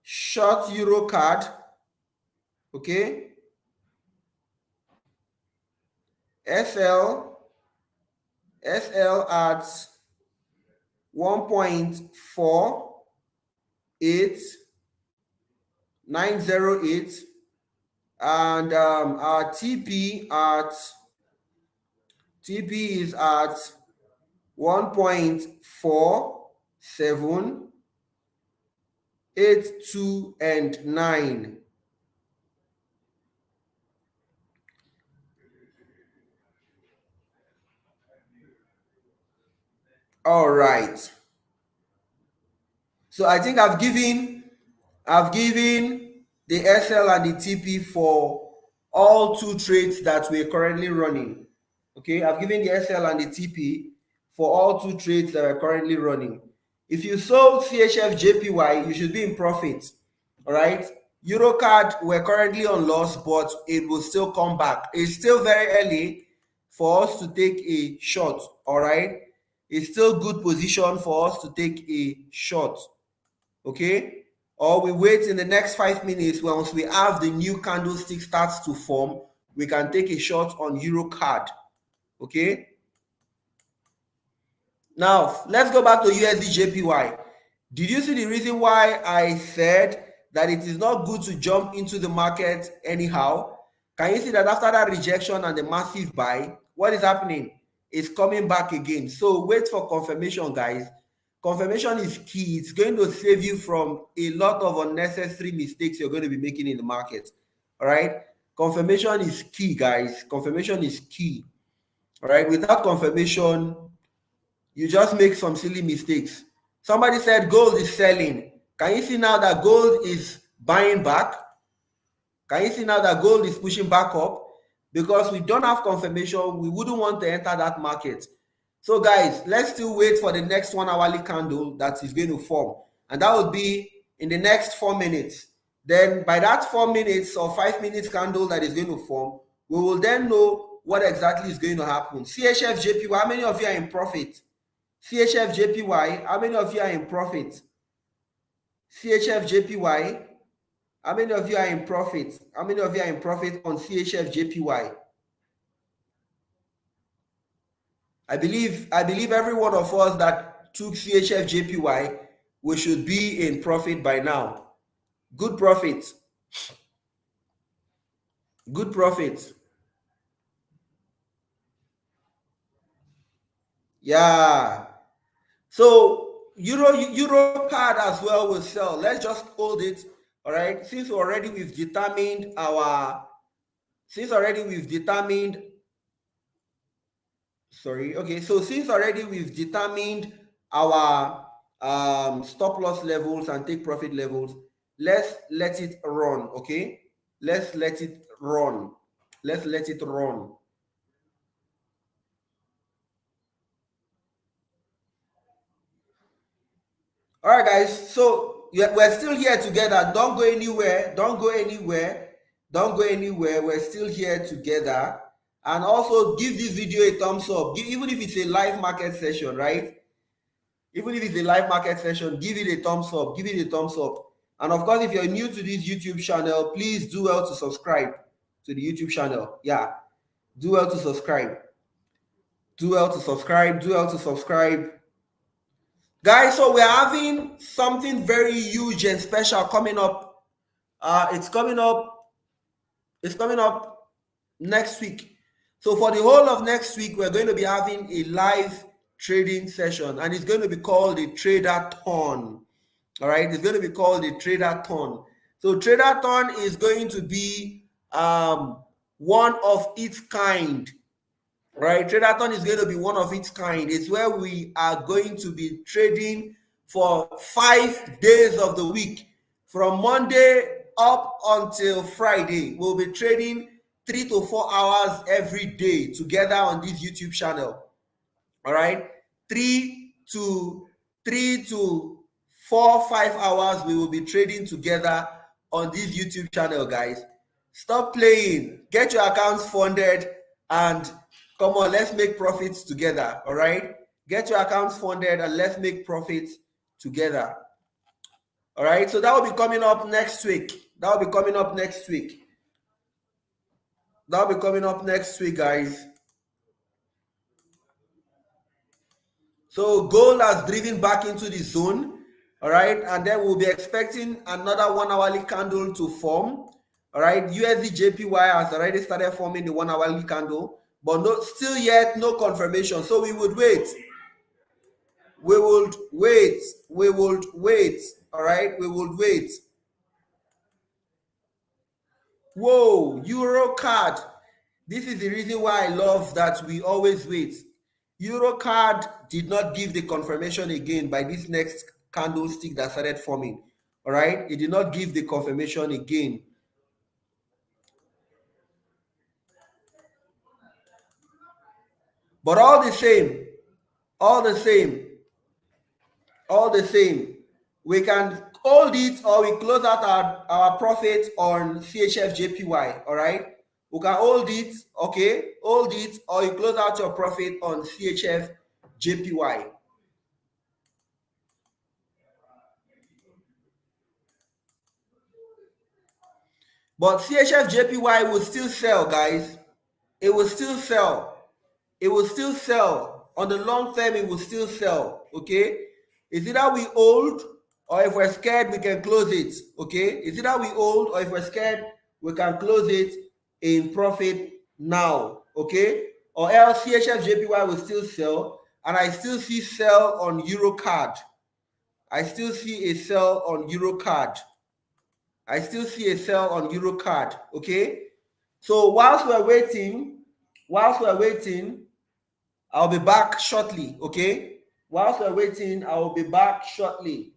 short EuroCAD, okay, SL at 1.48908, and our TP is at 1.4782 and 9. All right. So I think I've given the SL and the TP for all two trades that we're currently running. Okay, I've given the SL and the TP for all two trades that are currently running. If you sold CHF JPY, you should be in profit. All right. EuroCAD, we're currently on loss, but it will still come back. It's still very early for us to take a shot. All right. It's still good position for us to take a shot. Okay, or we wait in the next 5 minutes. Once we have the new candlestick starts to form, we can take a shot on EuroCAD. Okay, now let's go back to USD JPY. Did you see the reason why I said that it is not good to jump into the market anyhow? Can you see that after that rejection and the massive buy, what is happening? It's coming back again. So wait for confirmation, guys. Confirmation is key. It's going to save you from a lot of unnecessary mistakes you're going to be making in the market. All right. Confirmation is key, guys. Confirmation is key. All right. Without confirmation, you just make some silly mistakes. Somebody said gold is selling. Can you see now that gold is buying back? Can you see now that gold is pushing back up? Because we don't have confirmation, we wouldn't want to enter that market. So guys, let's still wait for the next 1 hourly candle that is going to form. And that will be in the next 4 minutes. Then by that 4 minutes or 5 minutes candle that is going to form, we will then know what exactly is going to happen. CHF JPY, how many of you are in profit? CHF JPY, how many of you are in profit? CHF JPY, how many of you are in profit? How many of you are in profit on CHF JPY? I believe every one of us that took CHF JPY, we should be in profit by now. Good profit. Good profit. Yeah. So EuroCAD as well will sell. Let's just hold it. All right. Since already we've determined our since already we've determined our stop loss levels and take profit levels, let's let it run. Okay, let's let it run. Let's let it run. All right, guys, so we're still here together. Don't go anywhere. Don't go anywhere. Don't go anywhere. We're still here together. And also give this video a thumbs up. Even if it's a live market session, right? Even if it's a live market session, give it a thumbs up. Give it a thumbs up. And of course, if you're new to this YouTube channel, please do well to subscribe to the YouTube channel. Yeah, do well to subscribe. Do well to subscribe. Do well to subscribe. Guys, so we're having something very huge and special coming up. It's coming up next week. So for the whole of next week, we're going to be having a live trading session, and it's going to be called the trader-thon. All right, it's going to be called the trader-thon. So trader-thon is going to be one of its kind. Right, trader-thon is going to be one of its kind. It's where we are going to be trading for 5 days of the week, from Monday up until Friday. We'll be trading 3 to 4 hours every day together on this YouTube channel. All right, 3 to 4, 5 hours we will be trading together on this YouTube channel, guys. Stop playing, get your accounts funded, and come on, let's make profits together. All right, get your accounts funded and let's make profits together. All right, so that will be coming up next week. That will be coming up next week. That will be coming up next week, guys. So gold has driven back into the zone. All right, and then we'll be expecting another 1 hourly candle to form. All right, USD JPY has already started forming the 1 hourly candle, but still yet no confirmation. So we would wait. We would wait. We would wait. All right, we would wait. Whoa, Euro card. This is the reason why I love that we always wait. Euro card did not give the confirmation again by this next candlestick that started forming. All right, it did not give the confirmation again. But all the same, all the same, all the same, we can hold it or we close out our profit on CHF JPY. All right, we can hold it, okay, hold it, or you close out your profit on CHF JPY. But CHF JPY will still sell, guys. It will still sell. It will still sell. On the long term, it will still sell. Okay? It's either we hold, or if we're scared, we can close it. Okay? It's either we hold, or if we're scared, we can close it in profit now. Okay? Or else CHF JPY will still sell, and I still see sell on Euro card. I still see a sell on Euro card. I still see a sell on Euro card. Okay? So whilst we're waiting, I'll be back shortly. Okay? Whilst we're waiting, I will be back shortly.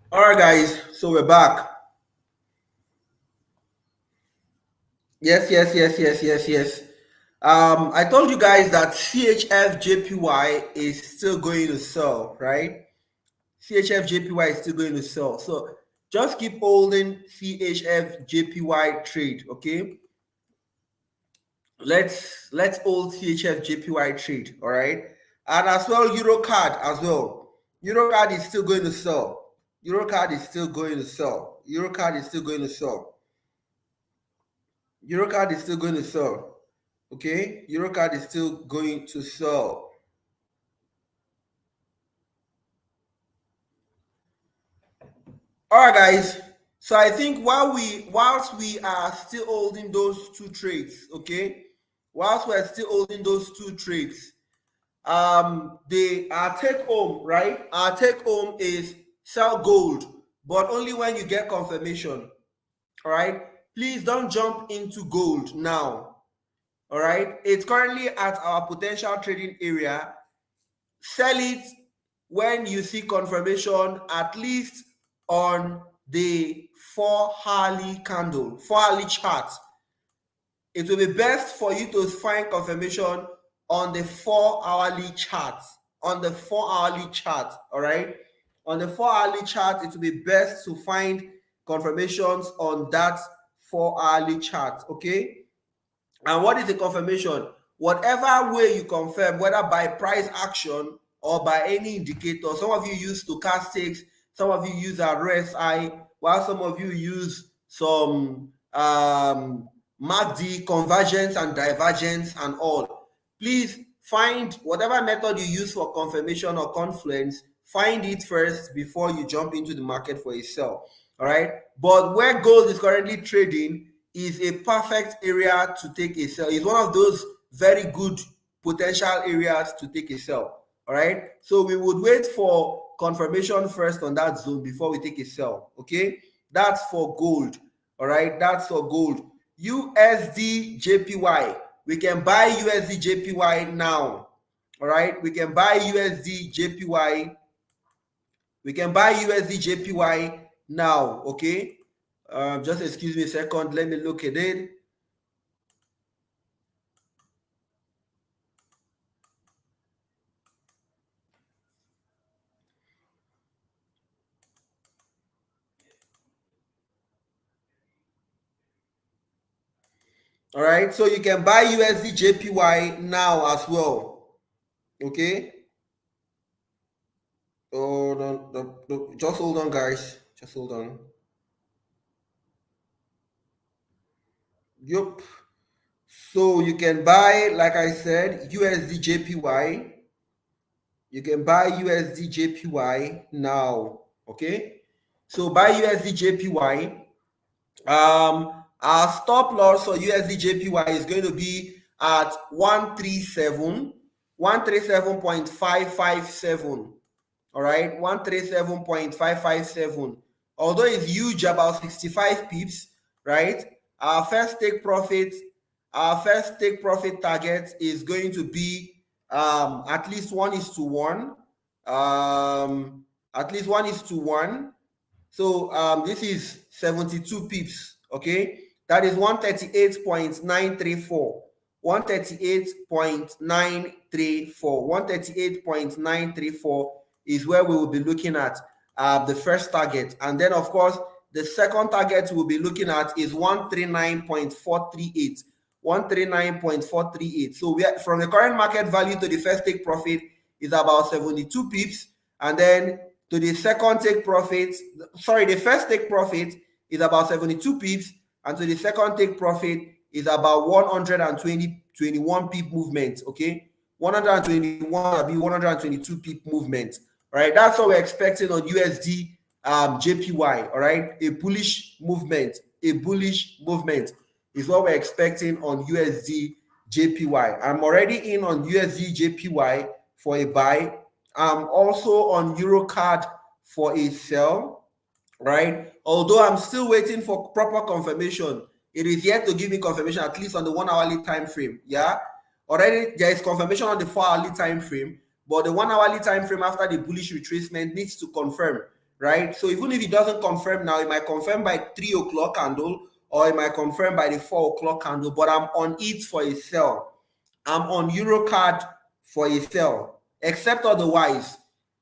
All right, guys. So we're back. Yes, yes, yes, yes, yes, yes. I told you guys that CHF-JPY is still going to sell, right? CHF-JPY is still going to sell. So just keep holding CHF-JPY trade, okay? Let's hold CHF-JPY trade, all right? And as well, EuroCard as well. EuroCard is still going to sell. EuroCard is still going to sell. EuroCard is still going to sell. EuroCard is still going to sell. Okay, EuroCard is still going to sell. All right, guys. So I think whilst we are still holding those two trades, okay, whilst we're still holding those two trades, our take home, right? Our take home is sell gold, but only when you get confirmation. All right. Please don't jump into gold now. All right. It's currently at our potential trading area. Sell it when you see confirmation, at least on the 4-hourly candle, 4-hourly chart. It will be best for you to find confirmation on the 4-hourly chart. On the 4-hourly chart, all right? On the 4-hourly chart, it will be best to find confirmations on that 4-hourly chart, okay? And what is the confirmation? Whatever way you confirm, whether by price action or by any indicator. Some of you use stochastics, some of you use RSI, while some of you use some MACD, convergence and divergence and all. Please find whatever method you use for confirmation or confluence, find it first before you jump into the market for a sell. All right. But where gold is currently trading is a perfect area to take a sell. It's one of those very good potential areas to take a sell. All right. So we would wait for confirmation first on that zone before we take a sell. Okay. That's for gold. All right. That's for gold. USD JPY. We can buy USD JPY now. All right. We can buy USD JPY. We can buy USD JPY now. Okay. Just excuse me a second. Let me look at it. All right, so you can buy USD JPY now as well. Okay. Oh, no, just hold on, guys. Just hold on. Yup. So you can buy, like I said, USD JPY. You can buy USD JPY now. Okay. So buy USD JPY. Our stop loss for USD JPY is going to be at 137.557. All right, 137.557. Although it's huge, about 65 pips, right? Our first take profit target is going to be at least 1:1. At least 1:1. So this is 72 pips, okay? That is 138.934. 138.934. 138.934 is where we will be looking at the first target. And then, of course, the second target we'll be looking at is 139.438. 139.438. So we are, from the current market value to the first take profit is about 72 pips. And then to the second take profit, the first take profit is about 72 pips, and to the second take profit is about 121 pip movement. Okay, 121 will be 122 pip movement. All right, that's what we're expecting on USD JPY. All right, a bullish movement is what we're expecting on USD JPY. I'm already in on USD JPY for a buy. I'm also on EuroCAD for a sell, right? Although I'm still waiting for proper confirmation. It is yet to give me confirmation, at least on the 1-hourly time frame. Yeah, already there is confirmation on the 4-hourly time frame, but the 1-hourly time frame after the bullish retracement needs to confirm, right? So even if it doesn't confirm now, it might confirm by 3 o'clock candle, or it might confirm by the 4 o'clock candle. But I'm on it for a sell. I'm on EuroCAD for a sell. Except otherwise,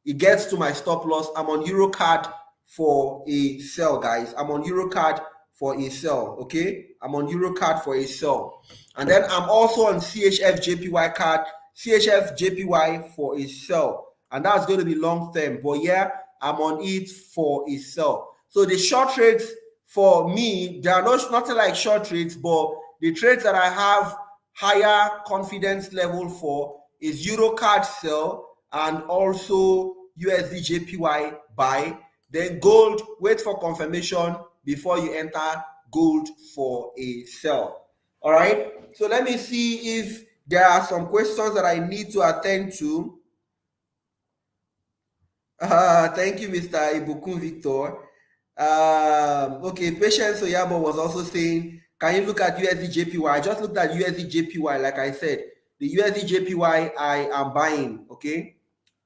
it gets to my stop loss. I'm on EuroCAD for a sell, guys. I'm on EuroCAD for a sell. Okay, I'm on EuroCAD for a sell. And then I'm also on CHF JPY card, CHF JPY for a sell. And that's going to be long term. But yeah, I'm on it for a sell. So the short trades for me, they are nothing like short trades, but the trades that I have higher confidence level for is EuroCAD sell and also USD JPY buy. Then gold, wait for confirmation before you enter gold for a sell. All right. So let me see if there are some questions that I need to attend to. Thank you, Mr. 𝗟𝗞𝗞𝗘 𝗦𝗨𝗕𝗏. Okay, Patience Oyabo was also saying, can you look at USD JPY? I just looked at USD JPY, like I said. The USD JPY I am buying, okay?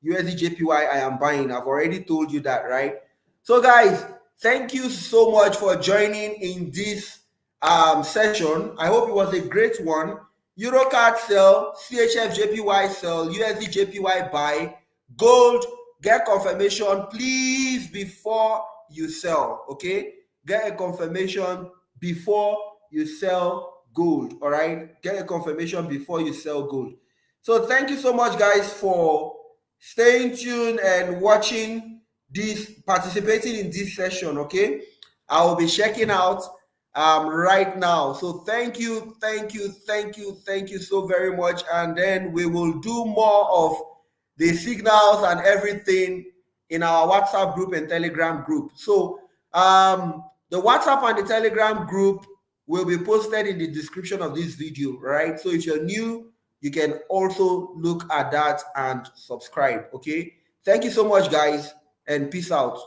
USD JPY I am buying. I've already told you that, right? So guys, thank you so much for joining in this session. I hope it was a great one. EuroCard sell, CHF JPY sell, USD JPY buy, gold, get confirmation please before you sell, okay? Get a confirmation before you sell gold, all right? Get a confirmation before you sell gold. So thank you so much, guys, for staying tuned and watching this, participating in this session, okay? I will be checking out right now. So thank you so very much. And then we will do more of the signals and everything in our WhatsApp group and Telegram group. So the WhatsApp and the Telegram group will be posted in the description of this video, right? So if you're new, you can also look at that and subscribe, okay? Thank you so much, guys, and peace out.